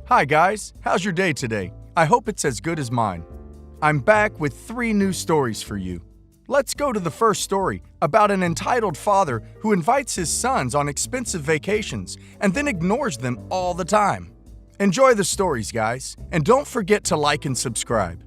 Hi guys, how's your day today? I hope it's as good as mine. I'm back with 3 new stories for you. Let's go to the first story about an entitled father who invites his sons on expensive vacations and then ignores them all the time. Enjoy the stories, guys, and don't forget to like and subscribe.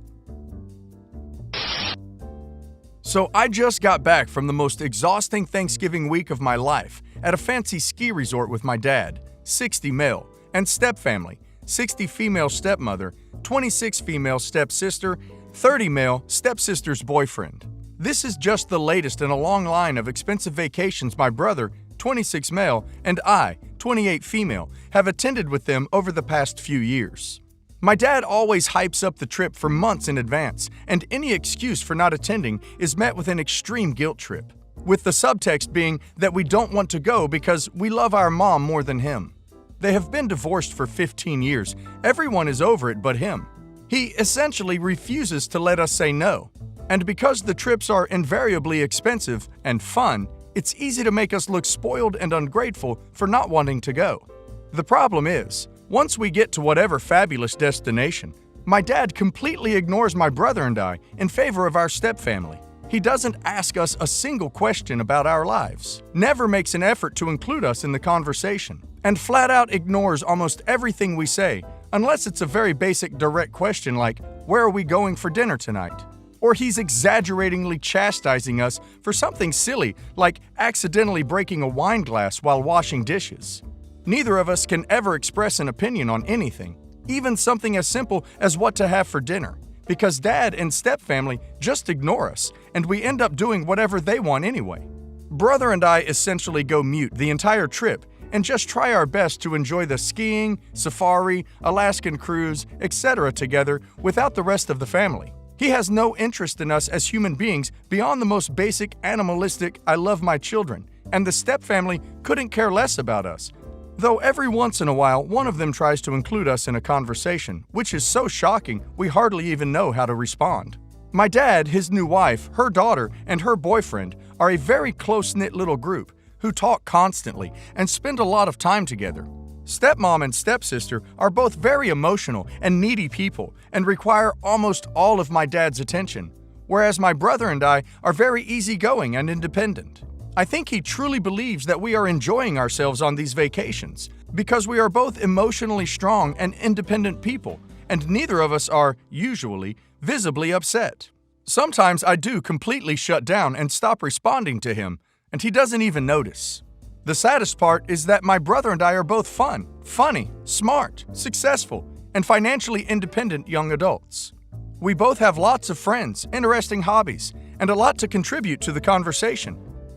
So I just got back from the most exhausting Thanksgiving week of my life at a fancy ski resort with my dad, 60 male, and stepfamily, 60 female stepmother, 26 female stepsister, 30 male stepsister's boyfriend. This is just the latest in a long line of expensive vacations my brother, 26 male, and I, 28 female, have attended with them over the past few years. My dad always hypes up the trip for months in advance, and any excuse for not attending is met with an extreme guilt trip, with the subtext being that we don't want to go because we love our mom more than him. They have been divorced for 15 years. Everyone is over it but him. He essentially refuses to let us say no. And because the trips are invariably expensive and fun, it's easy to make us look spoiled and ungrateful for not wanting to go. The problem is, once we get to whatever fabulous destination, my dad completely ignores my brother and I in favor of our stepfamily. He doesn't ask us a single question about our lives, never makes an effort to include us in the conversation, and flat out ignores almost everything we say, unless it's a very basic direct question like, "Where are we going for dinner tonight?" Or he's exaggeratingly chastising us for something silly like accidentally breaking a wine glass while washing dishes. Neither of us can ever express an opinion on anything, even something as simple as what to have for dinner, because dad and stepfamily just ignore us, and we end up doing whatever they want anyway. Brother and I essentially go mute the entire trip and just try our best to enjoy the skiing, safari, Alaskan cruise, etc. together without the rest of the family. He has no interest in us as human beings beyond the most basic animalistic "I love my children," and the stepfamily couldn't care less about us. Though every once in a while, one of them tries to include us in a conversation, which is so shocking we hardly even know how to respond. My dad, his new wife, her daughter, and her boyfriend are a very close-knit little group who talk constantly and spend a lot of time together. Stepmom and stepsister are both very emotional and needy people and require almost all of my dad's attention, whereas my brother and I are very easygoing and independent. I think he truly believes that we are enjoying ourselves on these vacations because we are both emotionally strong and independent people, and neither of us are, usually, visibly upset. Sometimes I do completely shut down and stop responding to him, and he doesn't even notice. The saddest part is that my brother and I are both fun, funny, smart, successful, and financially independent young adults. We both have lots of friends, interesting hobbies, and a lot to contribute to the conversation.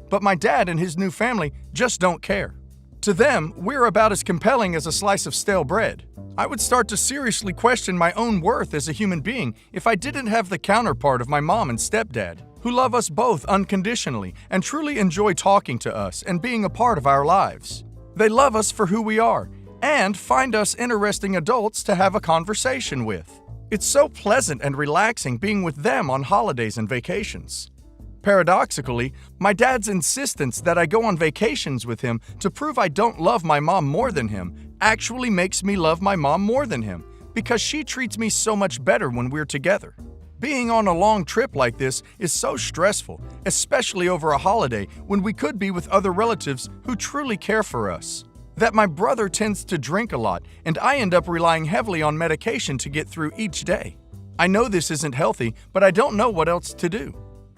But my dad and his new family just don't care. To them, we're about as compelling as a slice of stale bread. I would start to seriously question my own worth as a human being if I didn't have the counterpart of my mom and stepdad, who love us both unconditionally and truly enjoy talking to us and being a part of our lives. They love us for who we are and find us interesting adults to have a conversation with. It's so pleasant and relaxing being with them on holidays and vacations. Paradoxically, my dad's insistence that I go on vacations with him to prove I don't love my mom more than him actually makes me love my mom more than him because she treats me so much better when we're together. Being on a long trip like this is so stressful, especially over a holiday when we could be with other relatives who truly care for us. That my brother tends to drink a lot, and I end up relying heavily on medication to get through each day. I know this isn't healthy, but I don't know what else to do.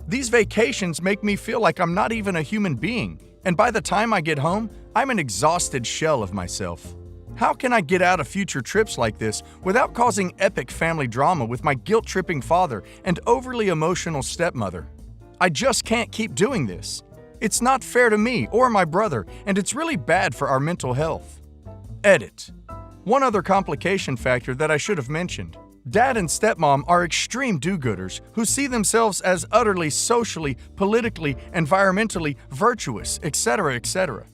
These vacations make me feel like I'm not even a human being, and by the time I get home, I'm an exhausted shell of myself. How can I get out of future trips like this without causing epic family drama with my guilt-tripping father and overly emotional stepmother? I just can't keep doing this. It's not fair to me or my brother, and it's really bad for our mental health. Edit. One other complication factor that I should have mentioned. Dad and stepmom are extreme do-gooders who see themselves as utterly socially, politically, environmentally virtuous, etc., etc.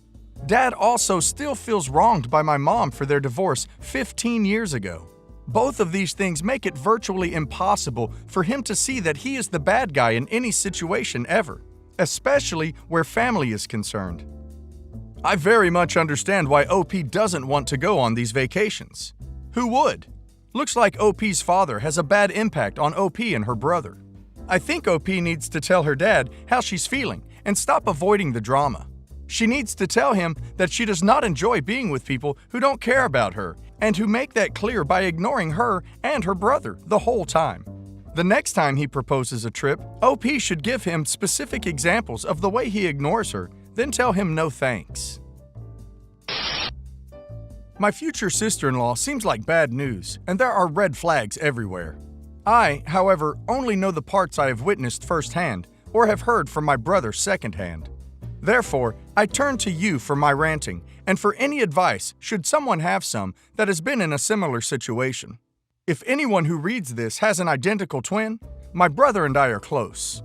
Dad also still feels wronged by my mom for their divorce 15 years ago. Both of these things make it virtually impossible for him to see that he is the bad guy in any situation ever, especially where family is concerned. I very much understand why OP doesn't want to go on these vacations. Who would? Looks like OP's father has a bad impact on OP and her brother. I think OP needs to tell her dad how she's feeling and stop avoiding the drama. She needs to tell him that she does not enjoy being with people who don't care about her and who make that clear by ignoring her and her brother the whole time. The next time he proposes a trip, OP should give him specific examples of the way he ignores her, then tell him no thanks. My future sister-in-law seems like bad news, and there are red flags everywhere. I, however, only know the parts I have witnessed firsthand or have heard from my brother secondhand. Therefore, I turn to you for my ranting and for any advice should someone have some that has been in a similar situation. If anyone who reads this has an identical twin, my brother and I are close.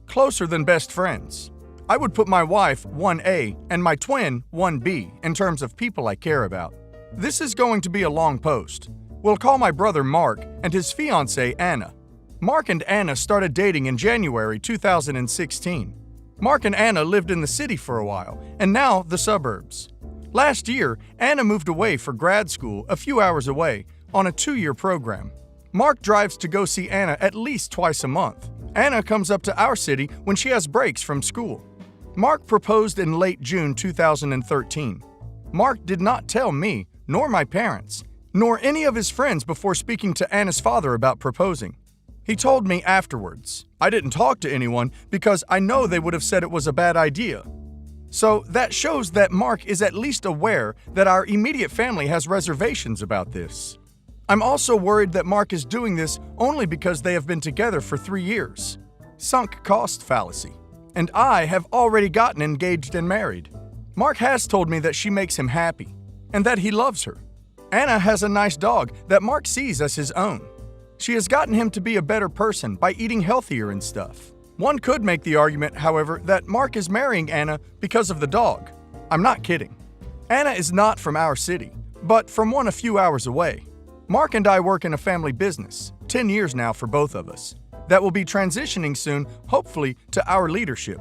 Closer than best friends. I would put my wife 1A and my twin 1B in terms of people I care about. This is going to be a long post. We'll call my brother Mark and his fiancée Anna. Mark and Anna started dating in January 2016. Mark and Anna lived in the city for a while, and now the suburbs. Last year, Anna moved away for grad school a few hours away on a 2-year program. Mark drives to go see Anna at least twice a month. Anna comes up to our city when she has breaks from school. Mark proposed in late June 2013. Mark did not tell me, nor my parents, nor any of his friends before speaking to Anna's father about proposing. He told me afterwards. I didn't talk to anyone because I know they would have said it was a bad idea. So that shows that Mark is at least aware that our immediate family has reservations about this. I'm also worried that Mark is doing this only because they have been together for 3 years. Sunk cost fallacy. And I have already gotten engaged and married. Mark has told me that she makes him happy and that he loves her. Anna has a nice dog that Mark sees as his own. She has gotten him to be a better person by eating healthier and stuff. One could make the argument, however, that Mark is marrying Anna because of the dog. I'm not kidding. Anna is not from our city, but from one a few hours away. Mark and I work in a family business, 10 years now for both of us, that will be transitioning soon, hopefully, to our leadership.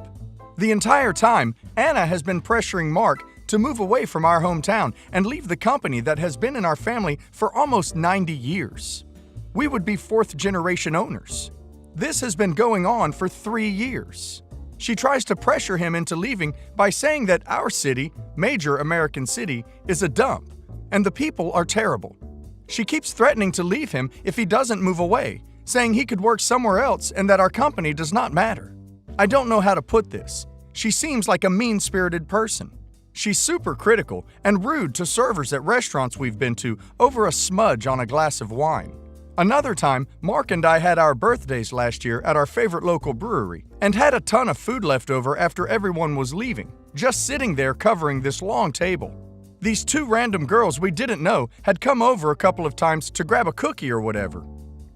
The entire time, Anna has been pressuring Mark to move away from our hometown and leave the company that has been in our family for almost 90 years. We would be 4th-generation owners. This has been going on for 3 years. She tries to pressure him into leaving by saying that our city, major American city, is a dump, and the people are terrible. She keeps threatening to leave him if he doesn't move away, saying he could work somewhere else and that our company does not matter. I don't know how to put this. She seems like a mean-spirited person. She's super critical and rude to servers at restaurants we've been to over a smudge on a glass of wine. Another time, Mark and I had our birthdays last year at our favorite local brewery and had a ton of food left over after everyone was leaving, just sitting there covering this long table. These 2 random girls we didn't know had come over a couple of times to grab a cookie or whatever.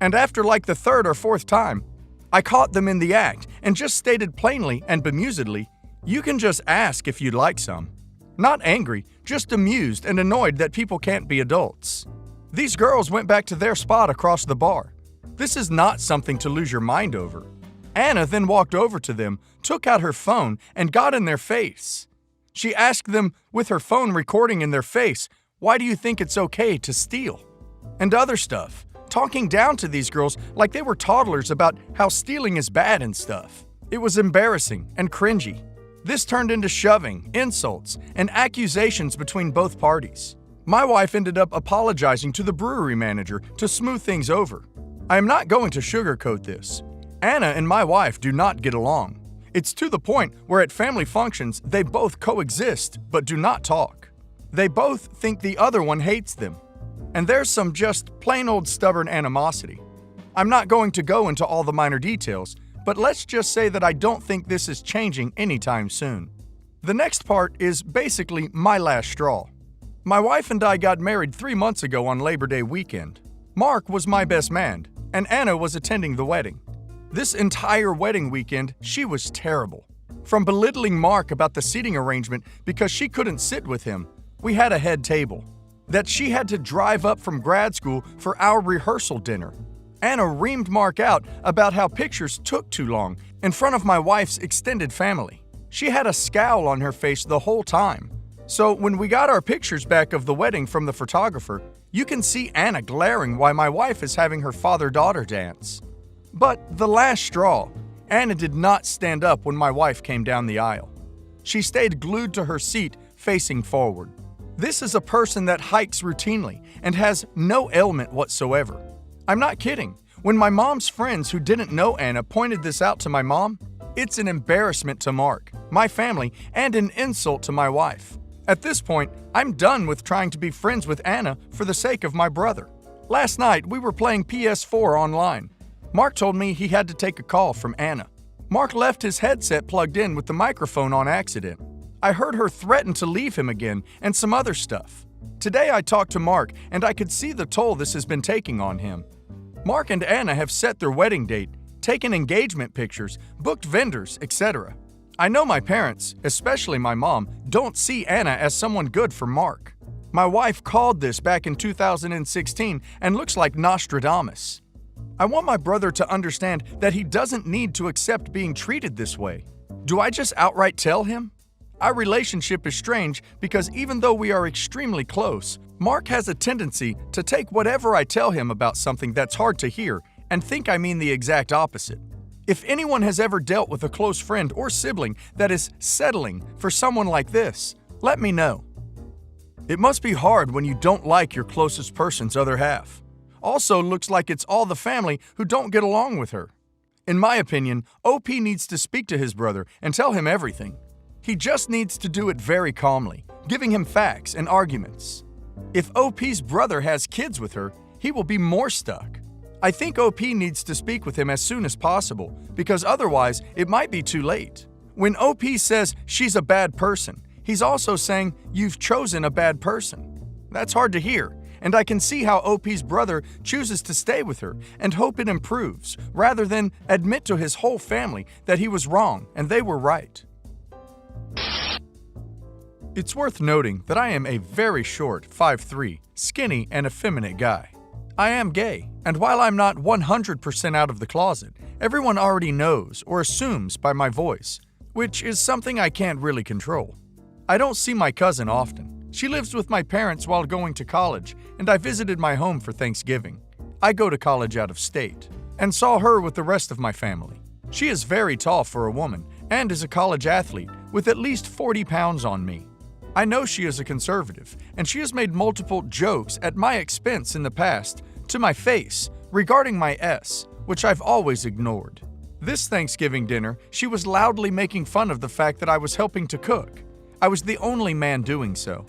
And after like the 3rd or 4th time, I caught them in the act and just stated plainly and bemusedly, "You can just ask if you'd like some." Not angry, just amused and annoyed that people can't be adults. These girls went back to their spot across the bar. This is not something to lose your mind over. Anna then walked over to them, took out her phone, and got in their face. She asked them, with her phone recording in their face, "Why do you think it's okay to steal?" And other stuff, talking down to these girls like they were toddlers about how stealing is bad and stuff. It was embarrassing and cringy. This turned into shoving, insults, and accusations between both parties. My wife ended up apologizing to the brewery manager to smooth things over. I am not going to sugarcoat this. Anna and my wife do not get along. It's to the point where at family functions they both coexist but do not talk. They both think the other one hates them. And there's some just plain old stubborn animosity. I'm not going to go into all the minor details, but let's just say that I don't think this is changing anytime soon. The next part is basically my last straw. My wife and I got married 3 months ago on Labor Day weekend. Mark was my best man, and Anna was attending the wedding. This entire wedding weekend, she was terrible. From belittling Mark about the seating arrangement because she couldn't sit with him, we had a head table. That she had to drive up from grad school for our rehearsal dinner. Anna reamed Mark out about how pictures took too long in front of my wife's extended family. She had a scowl on her face the whole time. So when we got our pictures back of the wedding from the photographer, You can see Anna glaring while my wife is having her father-daughter dance. But the last straw, Anna did not stand up when my wife came down the aisle. She stayed glued to her seat, facing forward. This is a person that hikes routinely and has no ailment whatsoever. I'm not kidding. When my mom's friends who didn't know Anna pointed this out to my mom, it's an embarrassment to Mark, my family, and an insult to my wife. At this point, I'm done with trying to be friends with Anna for the sake of my brother. Last night, we were playing PS4 online. Mark told me he had to take a call from Anna. Mark left his headset plugged in with the microphone on accident. I heard her threaten to leave him again and some other stuff. Today I talked to Mark and I could see the toll this has been taking on him. Mark and Anna have set their wedding date, taken engagement pictures, booked vendors, etc. I know my parents, especially my mom, don't see Anna as someone good for Mark. My wife called this back in 2016 and looks like Nostradamus. I want my brother to understand that he doesn't need to accept being treated this way. Do I just outright tell him? Our relationship is strange because even though we are extremely close, Mark has a tendency to take whatever I tell him about something that's hard to hear and think I mean the exact opposite. If anyone has ever dealt with a close friend or sibling that is settling for someone like this, let me know. It must be hard when you don't like your closest person's other half. Also looks like it's all the family who don't get along with her. In my opinion, OP needs to speak to his brother and tell him everything. He just needs to do it very calmly, giving him facts and arguments. If OP's brother has kids with her, he will be more stuck. I think OP needs to speak with him as soon as possible, because otherwise it might be too late. When OP says she's a bad person, he's also saying you've chosen a bad person. That's hard to hear, and I can see how OP's brother chooses to stay with her and hope it improves, rather than admit to his whole family that he was wrong and they were right. It's worth noting that I am a very short 5'3", skinny, and effeminate guy. I am gay, and while I'm not 100% out of the closet, everyone already knows or assumes by my voice, which is something I can't really control. I don't see my cousin often. She lives with my parents while going to college, and I visited my home for Thanksgiving. I go to college out of state, and saw her with the rest of my family. She is very tall for a woman, and is a college athlete, with at least 40 pounds on me. I know she is a conservative, and she has made multiple jokes at my expense in the past, to my face, regarding my S, which I've always ignored. This Thanksgiving dinner, she was loudly making fun of the fact that I was helping to cook. I was the only man doing so.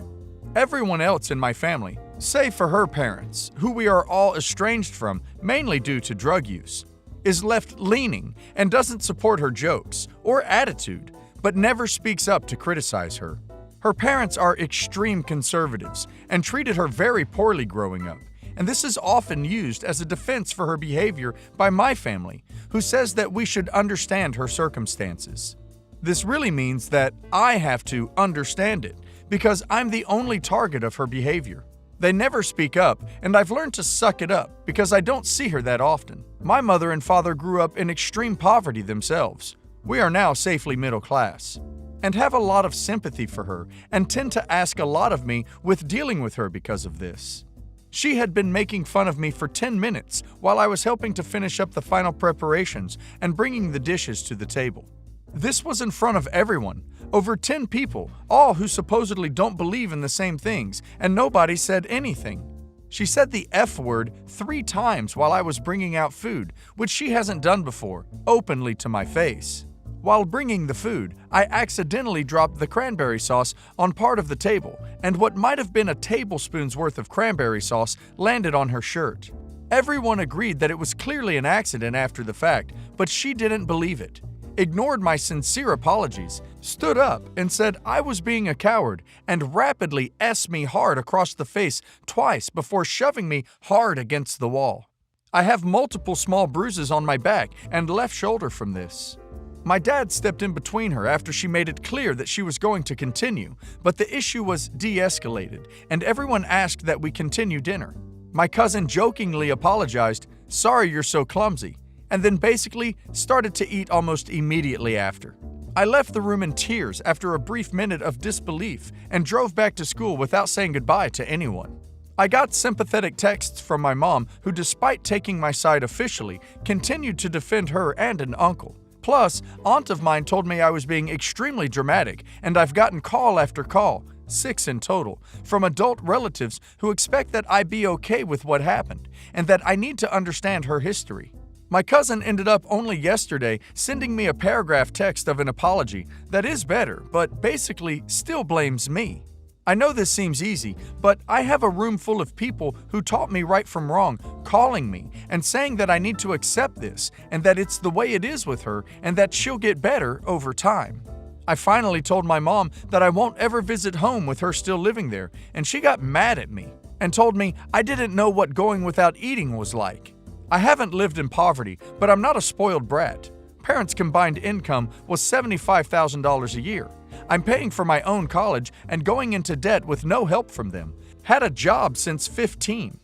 Everyone else in my family, save for her parents, who we are all estranged from, mainly due to drug use, is left leaning and doesn't support her jokes or attitude, but never speaks up to criticize her. Her parents are extreme conservatives and treated her very poorly growing up, and this is often used as a defense for her behavior by my family, who says that we should understand her circumstances. This really means that I have to understand it, because I'm the only target of her behavior. They never speak up, and I've learned to suck it up because I don't see her that often. My mother and father grew up in extreme poverty themselves. We are now safely middle class, and have a lot of sympathy for her and tend to ask a lot of me with dealing with her because of this. She had been making fun of me for 10 minutes while I was helping to finish up the final preparations and bringing the dishes to the table. This was in front of everyone, over 10 people, all who supposedly don't believe in the same things, and nobody said anything. She said the F word 3 times while I was bringing out food, which she hasn't done before, openly to my face. While bringing the food, I accidentally dropped the cranberry sauce on part of the table, and what might have been a tablespoon's worth of cranberry sauce landed on her shirt. Everyone agreed that it was clearly an accident after the fact, but she didn't believe it, ignored my sincere apologies, stood up and said I was being a coward, and rapidly S me hard across the face twice before shoving me hard against the wall. I have multiple small bruises on my back and left shoulder from this. My dad stepped in between her after she made it clear that she was going to continue, but the issue was de-escalated, and everyone asked that we continue dinner. My cousin jokingly apologized, "Sorry you're so clumsy," and then basically started to eat almost immediately after. I left the room in tears after a brief minute of disbelief and drove back to school without saying goodbye to anyone. I got sympathetic texts from my mom who, despite taking my side officially, continued to defend her and an uncle. Plus, aunt of mine told me I was being extremely dramatic, and I've gotten call after call, 6 in total, from adult relatives who expect that I be okay with what happened, and that I need to understand her history. My cousin ended up only yesterday sending me a paragraph text of an apology that is better, but basically still blames me. I know this seems easy, but I have a room full of people who taught me right from wrong, calling me and saying that I need to accept this and that it's the way it is with her and that she'll get better over time. I finally told my mom that I won't ever visit home with her still living there, and she got mad at me and told me I didn't know what going without eating was like. I haven't lived in poverty, but I'm not a spoiled brat. Parents' combined income was $75,000 a year. I'm paying for my own college and going into debt with no help from them. Had a job since 15.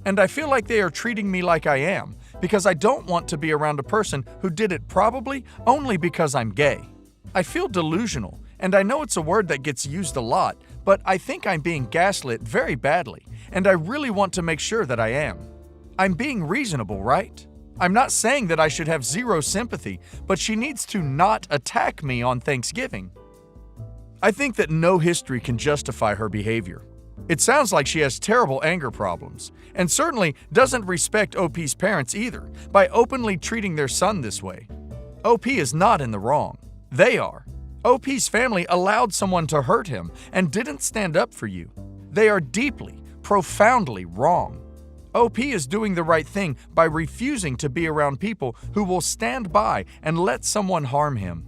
And I feel like they are treating me like I am because I don't want to be around a person who did it probably only because I'm gay. I feel delusional, and I know it's a word that gets used a lot, but I think I'm being gaslit very badly, and I really want to make sure that I am. I'm being reasonable, right? I'm not saying that I should have zero sympathy, but she needs to not attack me on Thanksgiving. I think that no history can justify her behavior. It sounds like she has terrible anger problems, and certainly doesn't respect OP's parents either by openly treating their son this way. OP is not in the wrong. They are. OP's family allowed someone to hurt him and didn't stand up for you. They are deeply, profoundly wrong. OP is doing the right thing by refusing to be around people who will stand by and let someone harm him.